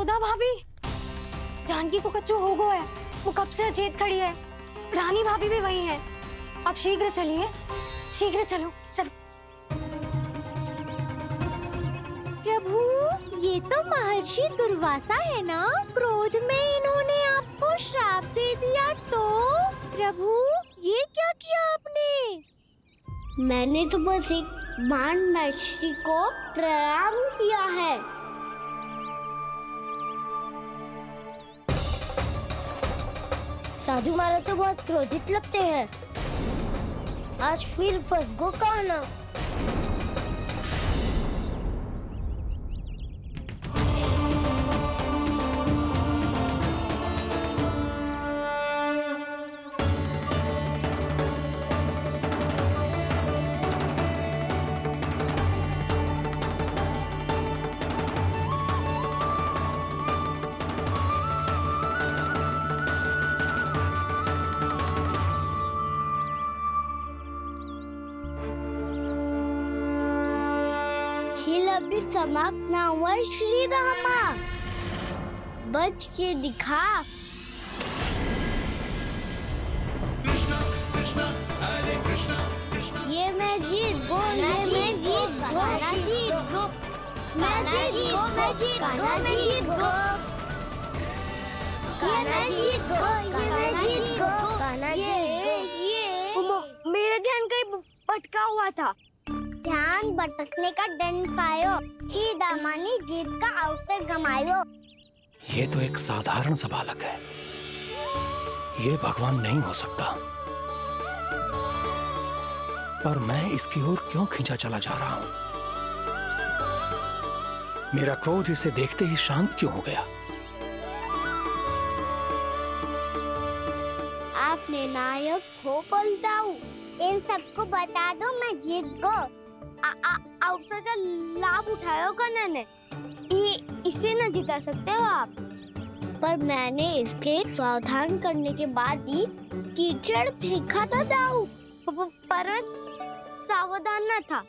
यशोदा भाभी, जानकी को कच्चू हो गया है। वो कब से अचेत खड़ी है। रानी भाभी भी वही है। आप शीघ्र चलिए, शीघ्र चलो, चलो। प्रभु, ये तो महर्षि दुर्वासा है ना? क्रोध में इन्होंने आपको श्राप दे दिया तो? प्रभु, ये क्या किया आपने? मैंने तो बस एक बाण महर्षि को प्रणाम किया है। साधु महाराज तो बहुत क्रोधित लगते हैं। आज फिर फंस गो कहना। खेल अभी समाप्त ना हुआ है श्री रामा। बच के दिखा। कृष्णा कृष्णा हरे कृष्णा कृष्णा। ये मैं जीत गो, ये मैं जीत गो, जीत गो, मैं जीत गो, मैं जीत गो, मैं जीत गो, ये मैं जीत गो, ये मैं जीत गो, ये मेरा ध्यान कहीं भटका हुआ था। ध्यान भटकने का दंड पायो, श्री दामा ने जीत का अवसर गमायो। ये तो एक साधारण सा बालक है, ये भगवान नहीं हो सकता। पर मैं इसकी ओर क्यों खींचा चला जा रहा हूं? मेरा क्रोध इसे देखते ही शांत क्यों हो गया? आपने नायक हो पलटाऊ, इन सबको बता दो मैं जीत गो। अवसर का लाभ उठायो कन्या ने, इसे न जिता सकते हो आप। पर मैंने इसके सावधान करने के बाद ही कीचड़ फेंका था दाऊ, पर सावधान न था।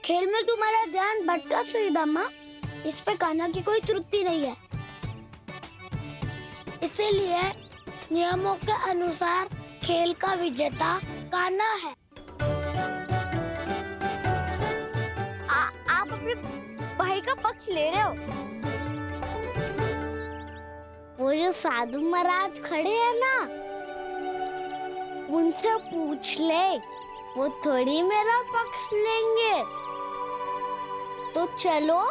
खेल में तुम्हारा ध्यान भटका श्रीदामा, इस पे कान्हा की कोई त्रुटि नहीं है। इसीलिए नियमों के अनुसार खेल का विजेता कान्हा है। आप अपने भाई का पक्ष ले रहे हो। वो जो साधु महाराज खड़े हैं ना, उनसे पूछ ले, वो थोड़ी मेरा पक्ष लेंगे। तो चलो।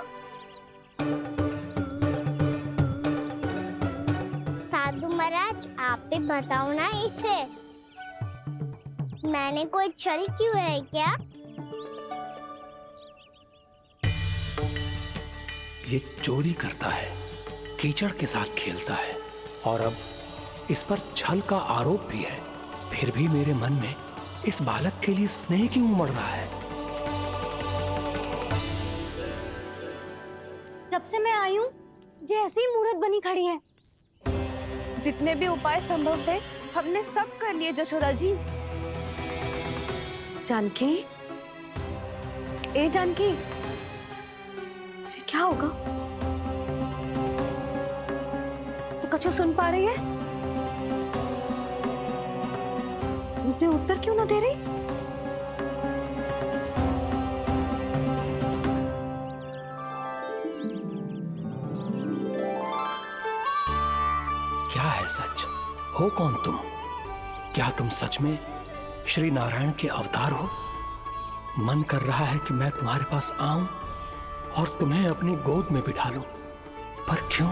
साधु महाराज, आप भी बताओ ना इसे, मैंने कोई छल क्यों है क्या? ये चोरी करता है, कीचड़ के साथ खेलता है, और अब इस पर छल का आरोप भी है। फिर भी मेरे मन में इस बालक के लिए स्नेह क्यों उमड़ रहा है? जब से मैं आई हूँ, जैसी मूर्त बनी खड़ी है। जितने भी उपाय संभव थे हमने सब कर लिए जशोदा जी। जानकी, ए जानकी, ये क्या होगा? तो कछु सुन पा रही है? मुझे उत्तर क्यों ना दे रही? क्या है सच? हो कौन तुम? क्या तुम सच में श्री नारायण के अवतार हो? मन कर रहा है कि मैं तुम्हारे पास आऊं और तुम्हें अपनी गोद में बिठा लूं, पर क्यों?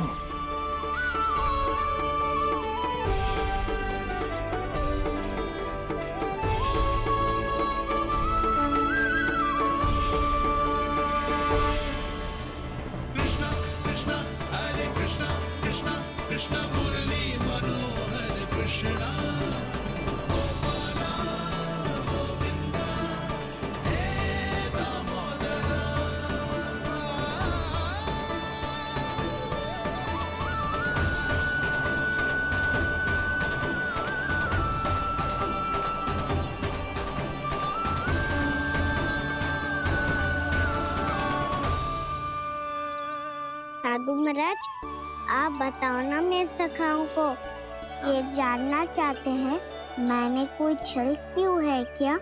कृष्णा कृष्णा हरे कृष्णा कृष्णा कृष्णा मुरली मनोहर कृष्णा गोपाला गोविंदा हे दामोदरा। साधु महाराज, आप बताओ ना मेरे सखाओं को, ये जानना चाहते हैं मैंने कोई छल क्यों है क्या?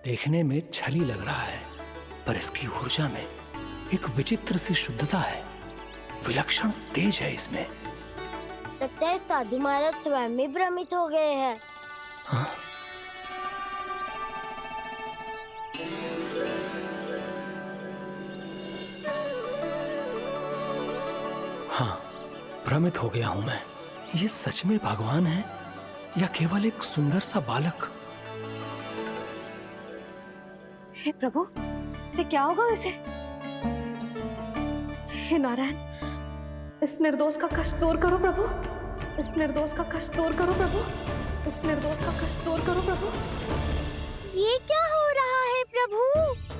देखने में छली लग रहा है, पर इसकी ऊर्जा में एक विचित्र सी शुद्धता है, विलक्षण तेज है इसमें। लगता है साधु महाराज स्वयं ही भ्रमित हो गए हैं। हाँ? हाँ, भ्रमित हो गया हूं मैं। ये सच में भगवान है या केवल एक सुंदर सा बालक? हे प्रभु, इसे क्या होगा इसे? हे नारायण, इस निर्दोष का कष्ट दूर करो प्रभु, इस निर्दोष का कष्ट दूर करो प्रभु, इस निर्दोष का कष्ट दूर करो प्रभु। ये क्या हो रहा है प्रभु?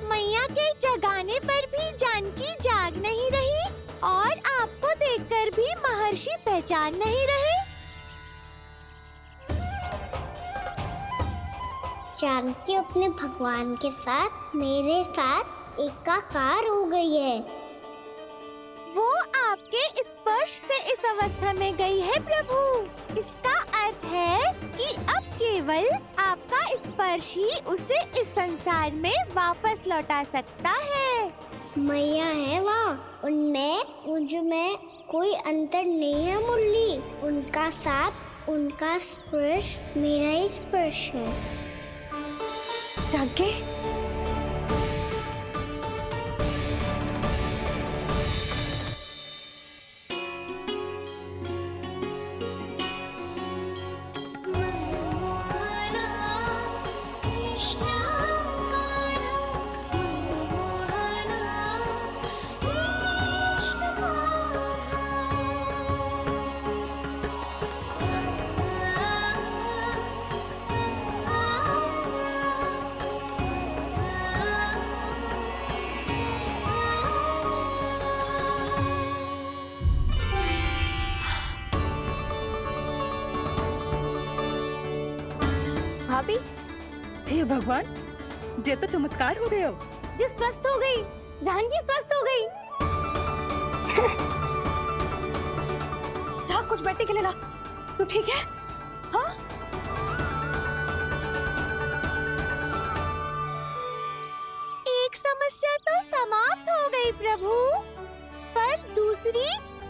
मैया के जगाने पर भी जानकी जाग नहीं रही और आपको देखकर भी महर्षि पहचान नहीं रहे। जानकी अपने भगवान के साथ मेरे साथ एकाकार हो गई है। वो आपके स्पर्श से इस अवस्था में गई है प्रभु। इसका अर्थ है कि अब केवल आपका स्पर्श ही उसे इस संसार में वापस लौटा सकता है। मैया है वहाँ, उनमें मुझ में कोई अंतर नहीं है मुरली। उनका साथ, उनका स्पर्श मेरा ही स्पर्श है। जानकी, भाभी, हे भगवान, ये तो चमत्कार हो गया। जी स्वस्थ हो गई, जानकी स्वस्थ हो गई। जा कुछ बैठने के लिए ला। तू ठीक है? हाँ? एक समस्या तो समाप्त हो गई प्रभु, पर दूसरी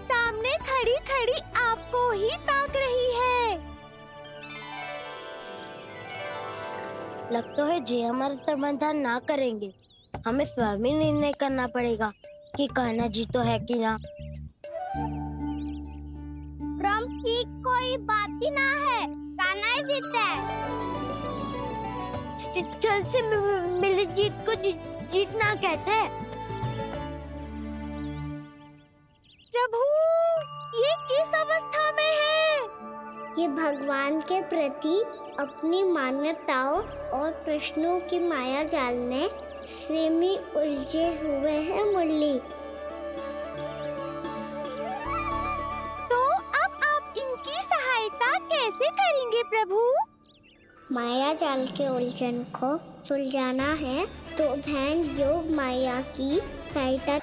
सामने खड़ी खड़ी आपको ही ताक रही है। लगता है जी हमारा समाधान ना करेंगे। हमें स्वयं ही निर्णय करना पड़ेगा कि कहना जी तो है कि ना। ब्रह्म की कोई बात ही ना है, कहना ही जीता है। चल से मिली जीत को जीतना कहते हैं। प्रभु, ये किस अवस्था में है? ये भगवान के प्रति अपनी मान्यताओं और प्रश्नों की माया जाल में स्वयं ही उलझे हुए हैं मुरली। तो अब आप इनकी सहायता कैसे करेंगे प्रभु? माया जाल के उलझन को सुलझाना है तो ध्यान योग माया की सहायता।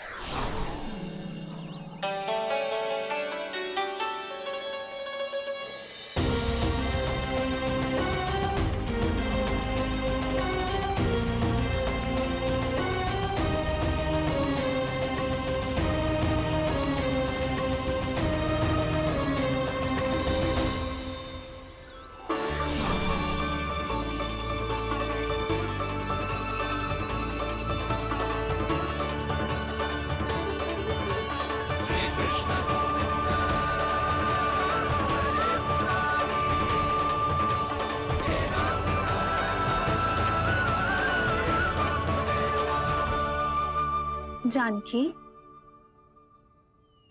जानकी,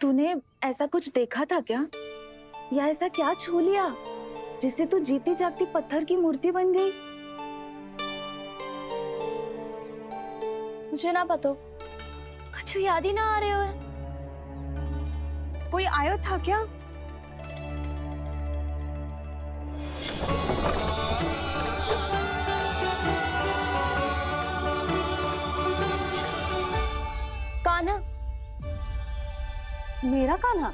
तूने ऐसा कुछ देखा था क्या? या ऐसा क्या छू लिया जिससे तू जीती जागती पत्थर की मूर्ति बन गई? मुझे ना पता, कुछ याद ही ना आ रहे हो। कोई आयो था क्या? कान्हा, मेरा कान्हा?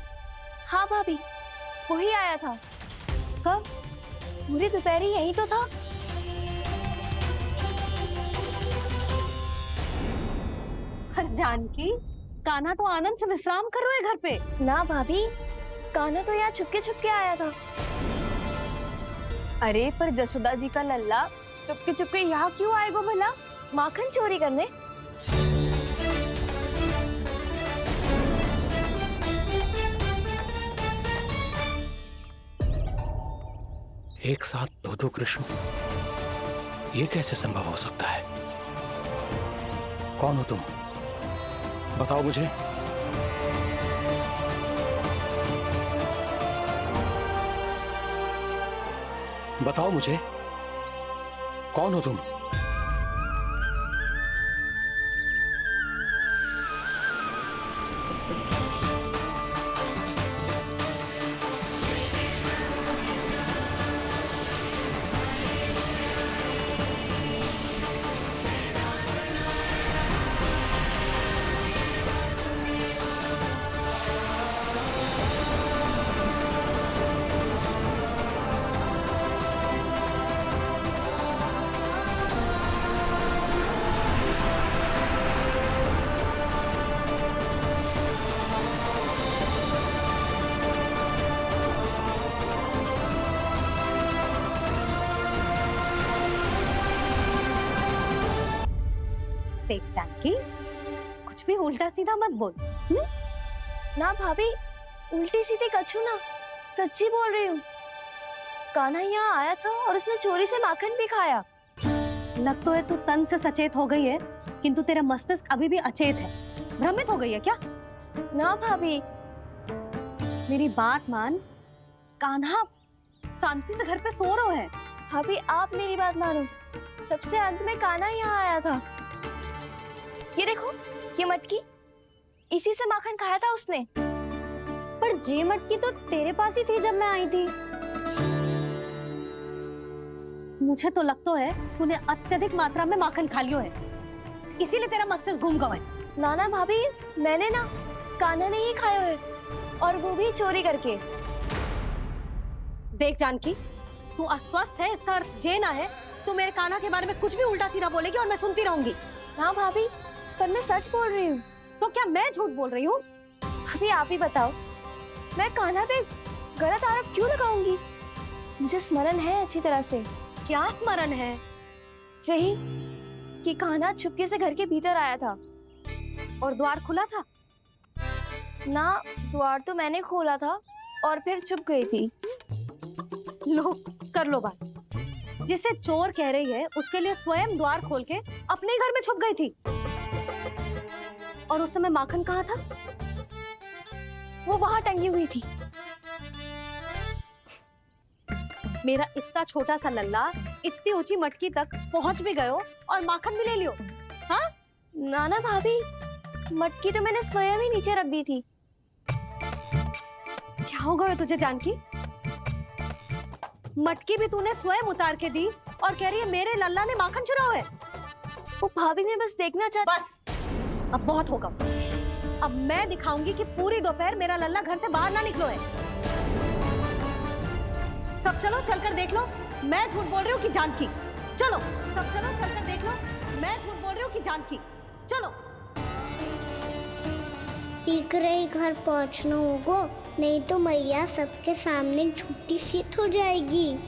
हाँ भाभी, वही आया था। कब? पूरी दोपहर यही तो था। पर जानकी, कान्हा तो आनंद से विश्राम कर रहे घर पे। ना भाभी, कान्हा तो यहाँ चुपके चुपके आया था। अरे पर जसोदा जी का लल्ला चुपके चुपके यहाँ क्यों आएगा भला? माखन चोरी करने? एक साथ दो कृष्ण, ये कैसे संभव हो सकता है? कौन हो तुम? बताओ मुझे। बताओ मुझे, कौन हो तुम? देख जानकी, कुछ भी उल्टा सीधा मत बोल। ना भाभी, उल्टी सीधी कछू ना, सच्ची बोल रही हूँ। कान्हा यहाँ आया था और उसने चोरी से माखन भी खाया। लग तो है तू तन से सचेत हो गई है, किंतु तेरा मस्तिष्क अभी भी अचेत है। भ्रमित हो गई है क्या? ना भाभी। मेरी बात मान, कान्हा शांति से घर पे सो रहा है। भाभी आप मेरी बात मानो, सबसे अंत में कान्हा यहाँ आया था। ये देखो, ये मटकी, इसी से माखन खाया था उसने। पर जे मटकी तो तेरे पास ही थी जब मैं आई थी। मुझे तो लगता है तूने अत्यधिक मात्रा में माखन खा लियो है, इसीलिए तेरा मस्तिष्क घूम गया है। नाना भाभी, मैंने ना, कान्हा ने ही खाया है, और वो भी चोरी करके। देख जानकी, तू अस्वस्थ है, इसका अर्थ जे ना है तू मेरे कान्हा के बारे में कुछ भी उल्टा सीधा बोलेगी और मैं सुनती रहूंगी। हाँ भाभी, पर मैं सच बोल रही हूँ। तो क्या मैं झूठ बोल रही हूँ? अभी आप ही बताओ, मैं कान्हा पे गलत आरोप क्यों लगाऊंगी? मुझे स्मरण है अच्छी तरह से। क्या स्मरण है? यही कि कान्हा चुपके से घर के भीतर आया था। और द्वार खुला था? ना, द्वार तो मैंने खोला था और फिर चुप गई थी। लो, कर लो बात। जिसे चोर कह रही है उसके लिए स्वयं द्वार खोल के अपने घर में छुप गई थी। और उस समय माखन कहाँ था? वो वहां टंगी हुई थी। मेरा इतना छोटा सा लल्ला इतनी ऊंची मटकी तक पहुंच भी गयो और माखन भी ले लियो। हाँ? नाना भाभी, मटकी तो मैंने स्वयं ही नीचे रख दी थी। क्या हो गया तुझे जानकी? मटकी भी तूने स्वयं उतार के दी और कह रही है मेरे लल्ला ने माखन चुराया है। वो भाभी मैं बस देखना चाहती। बस, अब बहुत होगा। अब मैं दिखाऊंगी कि पूरी दोपहर मेरा लल्ला घर से बाहर ना निकलो है। सब चलो, चलकर देख लो मैं झूठ बोल रही हूँ कि जानकी। चलो सब चलो, चलकर देख लो मैं झूठ बोल रही हूँ कि जानकी। चलो। शीघ्र ही घर पहुंचना होगा, नहीं तो मैया सबके सामने झूठी सिद्ध हो जाएगी।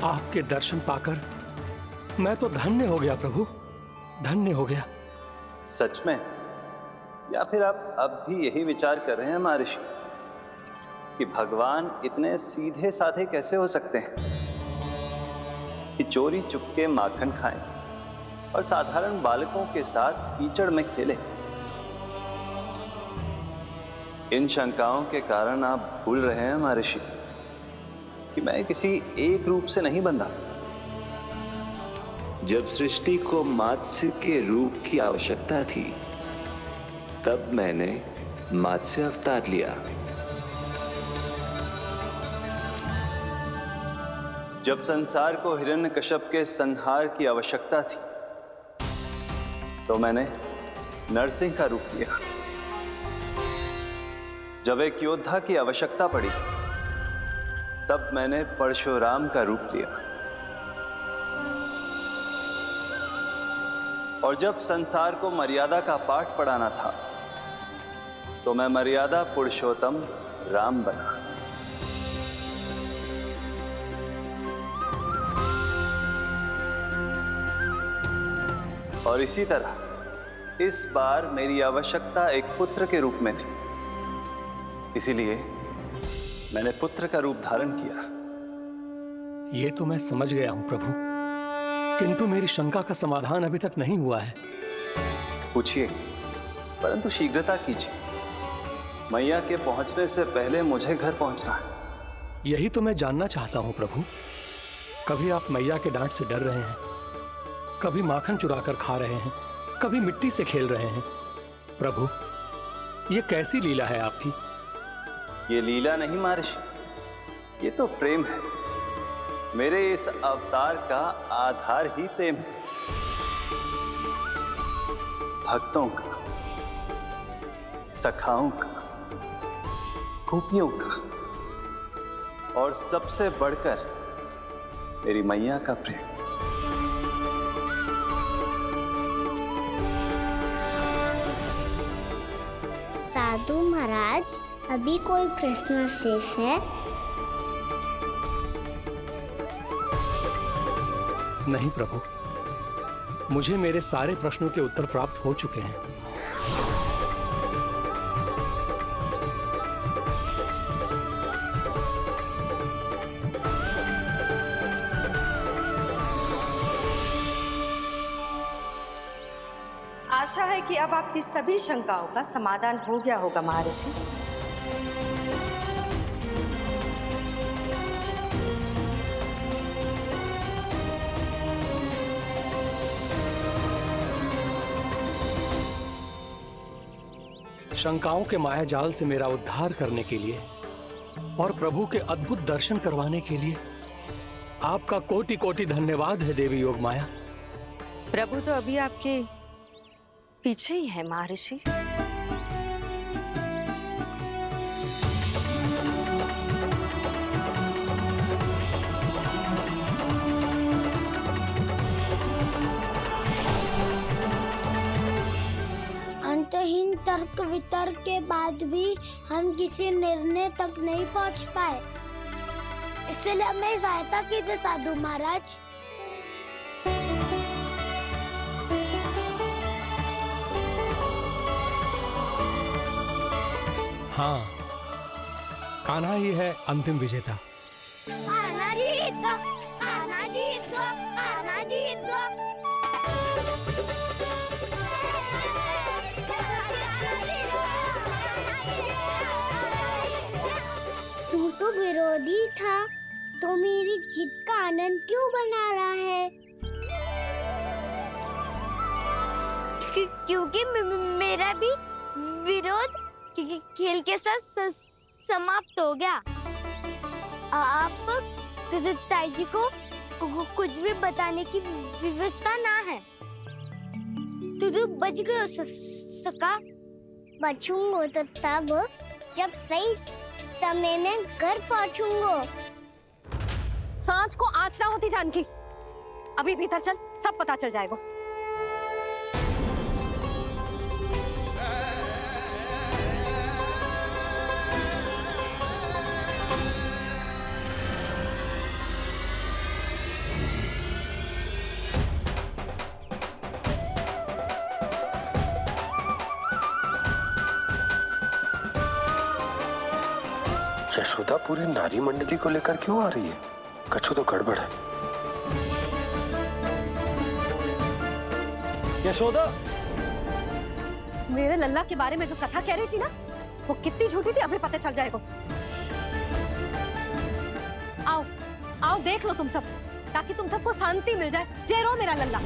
आपके दर्शन पाकर मैं तो धन्य हो गया प्रभु, धन्य हो गया। सच में? या फिर आप अब भी यही विचार कर रहे हैं महर्षि कि भगवान इतने सीधे साधे कैसे हो सकते हैं कि चोरी चुपके माखन खाएं और साधारण बालकों के साथ कीचड़ में खेले? इन शंकाओं के कारण आप भूल रहे हैं महर्षि कि मैं किसी एक रूप से नहीं बंधा। जब सृष्टि को मात्स्य के रूप की आवश्यकता थी, तब मैंने मात्स्य अवतार लिया। जब संसार को हिरण्यकश्यप के संहार की आवश्यकता थी, तो मैंने नरसिंह का रूप लिया। जब एक योद्धा की आवश्यकता पड़ी, तब मैंने परशुराम का रूप लिया। और जब संसार को मर्यादा का पाठ पढ़ाना था, तो मैं मर्यादा पुरुषोत्तम राम बना। और इसी तरह इस बार मेरी आवश्यकता एक पुत्र के रूप में थी, इसीलिए मैंने पुत्र का रूप धारण किया। ये तो मैं समझ गया हूं प्रभु, किंतु मेरी शंका का समाधान अभी तक नहीं हुआ है। पूछिए, परंतु शीघ्रता कीजिए। मैया के पहुंचने से पहले मुझे घर पहुंचना है। यही तो मैं जानना चाहता हूं प्रभु। कभी आप मैया के डांट से डर रहे हैं, कभी माखन चुराकर खा रहे हैं, कभी मिट्टी से खेल रहे हैं। प्रभु, ये कैसी लीला है आपकी? ये लीला नहीं महर्षि, ये तो प्रेम है। मेरे इस अवतार का आधार ही प्रेम है। भक्तों का, सखाओं का, गोपियों का, और सबसे बढ़कर मेरी मैया का प्रेम। साधु महाराज, अभी कोई प्रश्न शेष है? नहीं प्रभु, मुझे मेरे सारे प्रश्नों के उत्तर प्राप्त हो चुके हैं। आशा है कि अब आपकी सभी शंकाओं का समाधान हो गया होगा महर्षि। शंकाओं के मायाजाल से मेरा उद्धार करने के लिए और प्रभु के अद्भुत दर्शन करवाने के लिए आपका कोटि कोटि धन्यवाद है देवी योगमाया। प्रभु तो अभी आपके पीछे ही है महर्षि। अंतहीन तर्क वितर्क के बाद भी हम किसी निर्णय तक नहीं पहुंच पाए, इसलिए हमें सहायता कीजिए साधु महाराज। हाँ, कान्हा ही है अंतिम विजेता। आना जीत गो, आना जीत गो, आना जीत गो। तू तो विरोधी था, तो मेरी जीत का आनंद क्यों बना रहा है? क्योंकि मेरा भी विरोध खेल के साथ समाप्त हो गया। आप ताई जी को कुछ भी बताने की व्यवस्था ना है। तू बच गए सका। बचूंगा तो तब जब सही समय में घर पहुंचूंगा। सांच को आँच ना होती जानकी। अभी भीतर चल, सब पता चल जाएगा। यशोदा पूरी नारी मंडली को लेकर क्यों आ रही है? कछु तो गड़बड़ है। यशोदा, मेरे लल्ला के बारे में जो कथा कह रही थी ना, वो कितनी झूठी थी अभी पता चल जाएगा। आओ, आओ देख लो तुम सब। ताकि तुम सबको शांति मिल जाए। जय रो मेरा लल्ला।